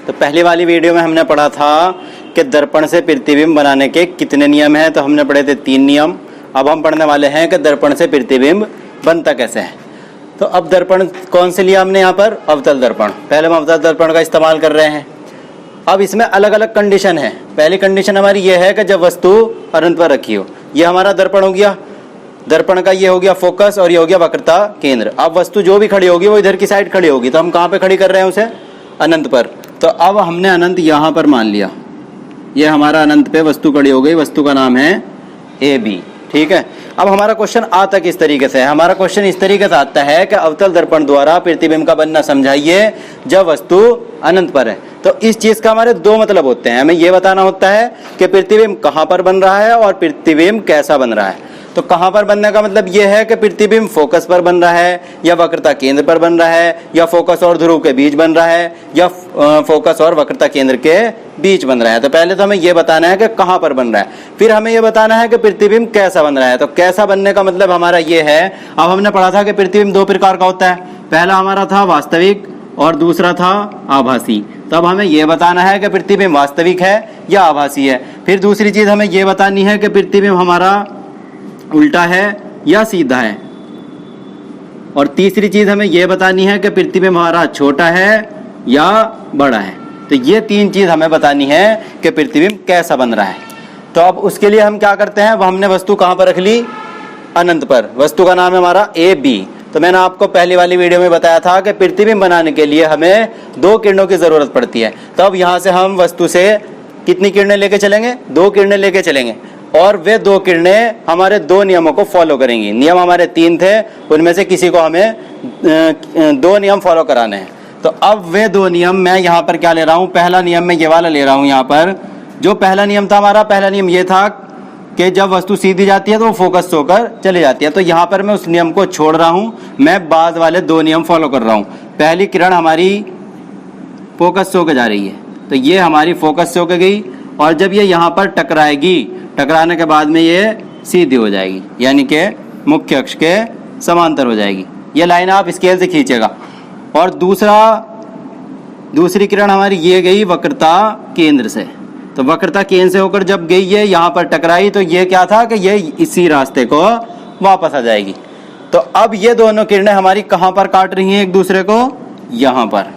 तो पहली वाली वीडियो में हमने पढ़ा था कि दर्पण से प्रतिबिंब बनाने के कितने नियम हैं, तो हमने पढ़े थे 3 नियम। अब हम पढ़ने वाले हैं कि दर्पण से प्रतिबिंब बनता कैसे है। तो अब दर्पण कौन से लिया हमने यहाँ पर, अवतल दर्पण। पहले हम अवतल दर्पण का इस्तेमाल कर रहे हैं। अब इसमें अलग अलग कंडीशन है। पहली कंडीशन हमारी ये है कि जब वस्तु अनंत पर रखी हो। ये हमारा दर्पण हो गया, दर्पण का ये हो गया फोकस और ये हो गया वक्रता केंद्र। अब वस्तु जो भी खड़ी होगी वो इधर की साइड खड़ी होगी, तो हम कहाँ पे खड़ी कर रहे हैं उसे, अनंत पर। तो अब हमने अनंत यहाँ पर मान लिया, ये हमारा अनंत पे वस्तु खड़ी हो गई, वस्तु का नाम है AB। ठीक है। अब हमारा क्वेश्चन आता किस तरीके से है, हमारा क्वेश्चन इस तरीके से आता है कि अवतल दर्पण द्वारा प्रतिबिंब का बनना समझाइए जब वस्तु अनंत पर है। तो इस चीज का हमारे 2 मतलब होते हैं। हमें यह बताना होता है कि प्रतिबिंब कहां पर बन रहा है और प्रतिबिंब कैसा बन रहा है। तो कहां पर बनने का मतलब यह है कि प्रतिबिंब फोकस पर बन रहा है या वक्रता केंद्र पर बन रहा है या फोकस और ध्रुव के बीच बन रहा है या फोकस और वक्रता केंद्र के बीच बन रहा है। तो पहले तो हमें यह बताना है कि कहां पर बन रहा है, फिर हमें यह बताना है कि प्रतिबिंब कैसा बन रहा है। तो कैसा बनने का मतलब हमारा यह है, अब हमने पढ़ा था कि प्रतिबिंब 2 प्रकार का होता है। पहला हमारा था वास्तविक और दूसरा था आभासी। तो अब हमें यह बताना है कि प्रतिबिंब वास्तविक है या आभासी है। फिर दूसरी चीज हमें यह बतानी है कि प्रतिबिंब हमारा उल्टा है या सीधा है। और तीसरी चीज हमें यह बतानी है कि प्रतिबिंब हमारा छोटा है या बड़ा है। तो ये 3 चीज हमें बतानी है कि प्रतिबिंब कैसा बन रहा है। तो अब उसके लिए हम क्या करते हैं, वो हमने वस्तु कहां पर रख ली, अनंत पर। वस्तु का नाम है हमारा AB। तो मैंने आपको पहली वाली वीडियो में बताया था कि प्रतिबिंब बनाने के लिए हमें 2 किरणों की जरूरत पड़ती है। तो अब यहाँ से हम वस्तु से कितनी किरणें लेके चलेंगे, 2 किरणें लेके चलेंगे और वे 2 किरणें हमारे 2 नियमों को फॉलो करेंगी। नियम हमारे 3 थे, उनमें से किसी को हमें 2 नियम फॉलो कराने हैं। तो अब वे 2 नियम मैं यहाँ पर क्या ले रहा हूँ, पहला नियम मैं ये वाला ले रहा हूँ। यहाँ पर जो पहला नियम था हमारा, पहला नियम ये था कि जब वस्तु सीधी जाती है तो वो फोकस से होकर चली जाती है। तो यहाँ पर मैं उस नियम को छोड़ रहा हूँ, मैं बाद वाले 2 नियम फॉलो कर रहा हूँ। पहली किरण हमारी फोकस से होकर जा रही है, तो ये हमारी फोकस से होकर गई और जब ये यहाँ पर टकराएगी, टकराने के बाद में ये सीधी हो जाएगी, यानी कि मुख्य अक्ष के समांतर हो जाएगी। ये लाइन आप स्केल से खींचेगा। और दूसरी किरण हमारी ये गई वक्रता केंद्र से। तो वक्रता केंद्र से होकर जब गई ये यहाँ पर टकराई, तो ये क्या था कि ये इसी रास्ते को वापस आ जाएगी। तो अब ये दोनों किरणें हमारी कहाँ पर काट रही हैं एक दूसरे को, यहाँ पर।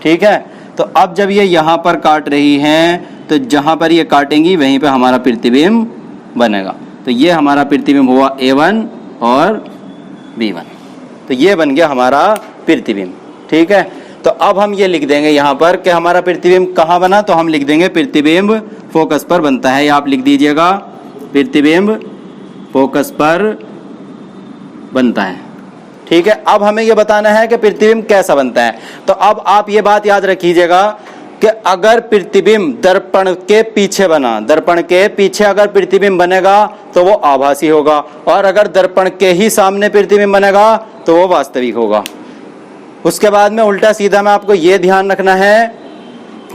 ठीक है। तो अब जब ये यहाँ पर काट रही हैं, तो जहाँ पर ये काटेंगी वहीं पे हमारा प्रतिबिंब बनेगा। तो ये हमारा प्रतिबिंब हुआ A1 और B1। तो ये बन गया हमारा प्रतिबिंब। ठीक है। तो अब हम ये लिख देंगे यहाँ पर कि हमारा प्रतिबिंब कहाँ बना, तो हम लिख देंगे प्रतिबिंब फोकस पर बनता है। आप लिख दीजिएगा प्रतिबिंब फोकस पर बनता है। ठीक है। अब हमें ये बताना है कि प्रतिबिंब कैसा बनता है। तो अब आप ये बात याद रखिएगा कि अगर प्रतिबिंब दर्पण के पीछे बना, दर्पण के पीछे अगर प्रतिबिंब बनेगा तो वो आभासी होगा, और अगर दर्पण के ही सामने प्रतिबिंब बनेगा तो वो वास्तविक होगा। उसके बाद में उल्टा सीधा में आपको ये ध्यान रखना है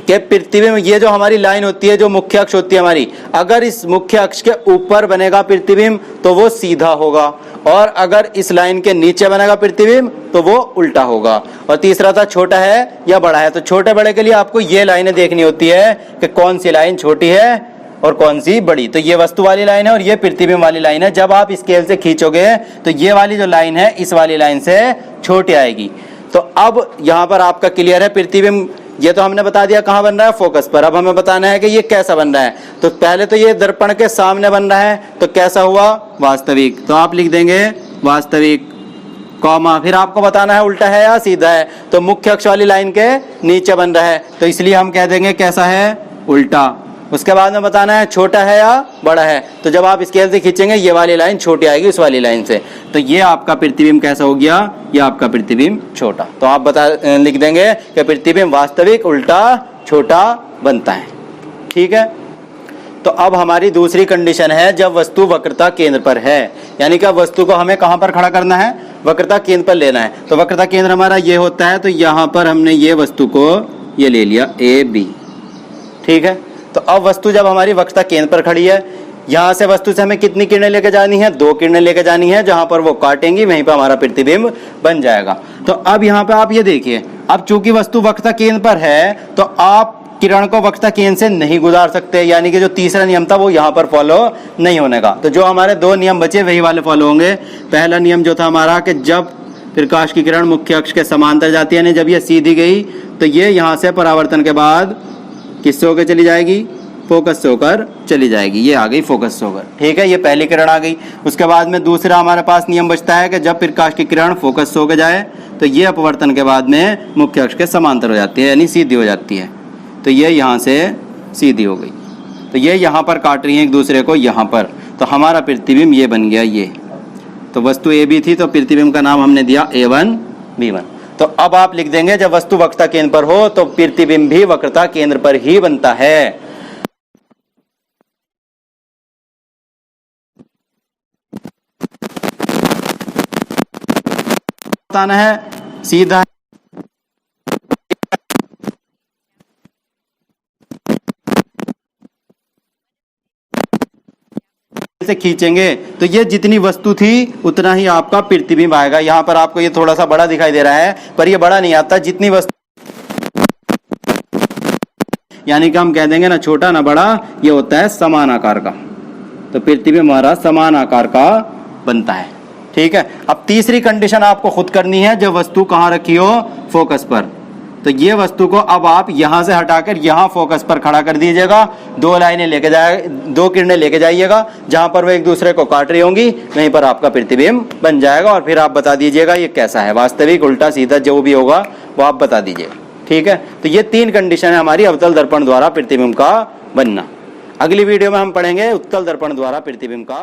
कि प्रतिबिंब, ये जो हमारी लाइन होती है, जो मुख्य अक्ष होती है हमारी, अगर इस मुख्य अक्ष के ऊपर बनेगा प्रतिबिंब तो वो सीधा होगा, और अगर इस लाइन के नीचे बनेगा प्रतिबिंब तो वो उल्टा होगा। और तीसरा था छोटा है या बड़ा है। तो छोटे बड़े के लिए आपको ये लाइनें देखनी होती है कि कौन सी लाइन छोटी है और कौन सी बड़ी। तो ये वस्तु वाली लाइन है और ये प्रतिबिंब वाली लाइन है। जब आप स्केल से खींचोगे तो ये वाली जो लाइन है इस वाली लाइन से छोटी आएगी। तो अब यहाँ पर आपका क्लियर है, प्रतिबिंब ये तो हमने बता दिया कहाँ बन रहा है, फोकस पर। अब हमें बताना है कि ये कैसा बन रहा है। तो पहले तो ये दर्पण के सामने बन रहा है, तो कैसा हुआ, वास्तविक। तो आप लिख देंगे वास्तविक, कॉमा, फिर आपको बताना है उल्टा है या सीधा है। तो मुख्य अक्ष वाली लाइन के नीचे बन रहा है, तो इसलिए हम कह देंगे कैसा है, उल्टा। उसके बाद में बताना है छोटा है या बड़ा है। तो जब आप स्केल से खींचेंगे ये वाली लाइन छोटी आएगी उस वाली लाइन से। तो ये आपका प्रतिबिंब कैसा हो गया, ये आपका प्रतिबिंब छोटा। तो आप लिख देंगे कि प्रतिबिंब वास्तविक, उल्टा, छोटा बनता है। ठीक है। तो अब हमारी दूसरी कंडीशन है जब वस्तु वक्रता केंद्र पर है, यानी कि वस्तु को हमें कहां पर खड़ा करना है, वक्रता केंद्र पर लेना है। तो वक्रता केंद्र हमारा ये होता है, तो यहां पर हमने ये वस्तु को ये ले लिया AB। ठीक है। तो अब वस्तु जब हमारी वक्रता केंद्र पर खड़ी है, यहाँ से वस्तु से हमें कितनी किरणें लेके जानी है? 2 किरणें लेके जानी है, जहां पर वो काटेंगी वहीं पर हमारा प्रतिबिंब बन जाएगा। तो अब यहाँ पे आप ये देखिए, अब चूंकि वस्तु वक्रता केंद्र पर है तो आप किरण को वक्रता केंद्र से नहीं गुजार सकते, यानी कि जो तीसरा नियम था वो यहाँ पर फॉलो नहीं होने का। तो जो हमारे 2 नियम बचे वही वाले फॉलो होंगे। पहला नियम जो था हमारा कि जब प्रकाश की किरण मुख्य अक्ष के समांतर जाती है, यानी जब ये सीधी गई तो ये यहाँ से परावर्तन के बाद किससे होकर चली जाएगी? फोकस से होकर चली जाएगी। ये आ गई फोकस से होकर, ठीक है, ये पहली किरण आ गई। उसके बाद में दूसरा हमारे पास नियम बचता है कि जब प्रकाश की किरण फोकस से होकर जाए तो ये अपवर्तन के बाद में मुख्य अक्ष के समांतर हो जाती है, यानी सीधी हो जाती है। तो ये यहाँ से सीधी हो गई, तो ये यहाँ पर काट रही है एक दूसरे को यहाँ पर, तो हमारा प्रतिबिंब ये बन गया। ये तो वस्तु ए बी थी, तो प्रतिबिंब का नाम हमने दिया A1 B1। तो अब आप लिख देंगे जब वस्तु वक्रता केंद्र पर हो तो प्रतिबिंब भी वक्रता केंद्र पर ही बनता है। बताना है सीधा से खींचेंगे तो ये जितनी वस्तु थी उतना ही आपका प्रतिबिंब आएगा। यहाँ पर आपको ये थोड़ा सा बड़ा दिखाई दे रहा है, पर ये बड़ा नहीं आता। जितनी वस्तु, यानी कि हम कह देंगे ना छोटा ना बड़ा, ये होता है समान आकार का। तो प्रतिबिंब हमारा समान आकार का बनता है, ठीक है। अब तीसरी कंडीशन आपको खुद करनी है, जब वस्तु कहाँ रखी हो? फोकस पर। तो ये वस्तु को अब आप यहां से हटाकर यहां फोकस पर खड़ा कर दीजिएगा। 2 लाइनें लेके जाए, 2 किरणें लेके जाइएगा, जहां पर वो एक दूसरे को काट रही होंगी वहीं पर आपका प्रतिबिंब बन जाएगा। और फिर आप बता दीजिएगा ये कैसा है, वास्तविक, उल्टा, सीधा, जो भी होगा वो आप बता दीजिएगा, ठीक है। तो ये 3 कंडीशन है हमारी अवतल दर्पण द्वारा प्रतिबिंब का बनना। अगली वीडियो में हम पढ़ेंगे उत्तल दर्पण द्वारा प्रतिबिंब का